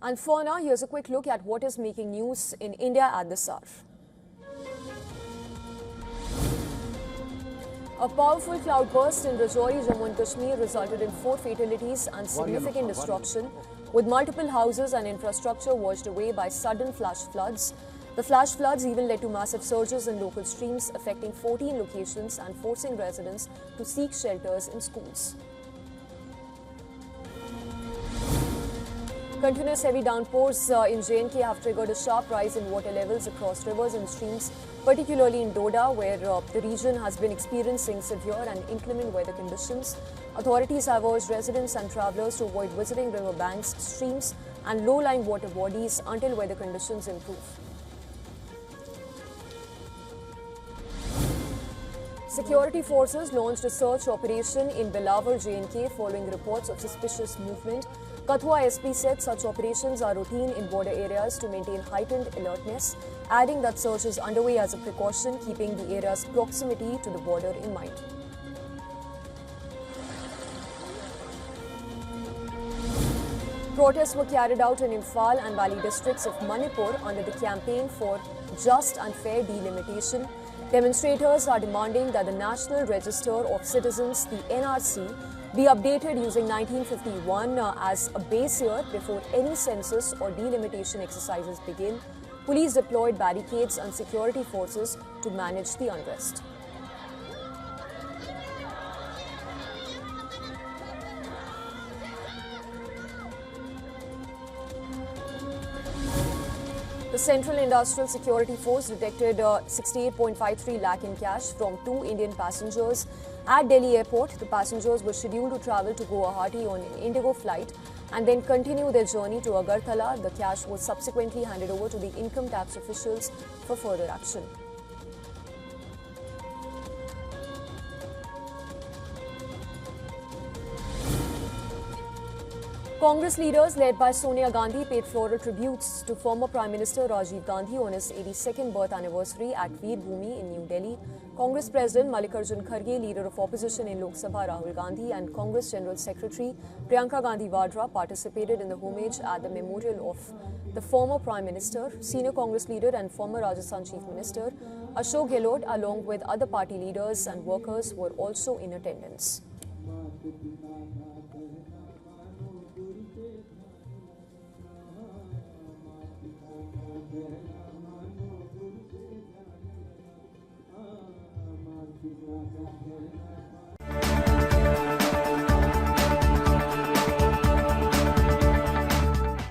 And for now, here's a quick look at what is making news in India at this hour. A powerful cloudburst in Rajouri, Jammu and Kashmir resulted in 4 fatalities and significant destruction, with multiple houses and infrastructure washed away by sudden flash floods. The flash floods even led to massive surges in local streams, affecting 14 locations and forcing residents to seek shelters in schools. Continuous heavy downpours in J&K have triggered a sharp rise in water levels across rivers and streams, particularly in Doda, where the region has been experiencing severe and inclement weather conditions. Authorities have urged residents and travellers to avoid visiting river banks, streams and low-lying water bodies until weather conditions improve. Security forces launched a search operation in Belawar, J&K following reports of suspicious movement. Kathua SP said such operations are routine in border areas to maintain heightened alertness, adding that search is underway as a precaution, keeping the area's proximity to the border in mind. Protests were carried out in Imphal and Valley districts of Manipur under the campaign for just and fair delimitation. Demonstrators are demanding that the National Register of Citizens, the NRC, be updated using 1951 as a base year before any census or delimitation exercises begin. Police deployed barricades and security forces to manage the unrest. The Central Industrial Security Force detected 68.53 lakh in cash from 2 Indian passengers at Delhi Airport. The passengers were scheduled to travel to Guwahati on an Indigo flight and then continue their journey to Agartala. The cash was subsequently handed over to the income tax officials for further action. Congress leaders led by Sonia Gandhi paid floral tributes to former Prime Minister Rajiv Gandhi on his 82nd birth anniversary at Veer Bhoomi in New Delhi. Congress President Mallikarjun Kharge, Leader of Opposition in Lok Sabha Rahul Gandhi and Congress General Secretary Priyanka Gandhi Vadra participated in the homage at the memorial of the former Prime Minister. Senior Congress leader and former Rajasthan Chief Minister Ashok Gehlot along with other party leaders and workers were also in attendance.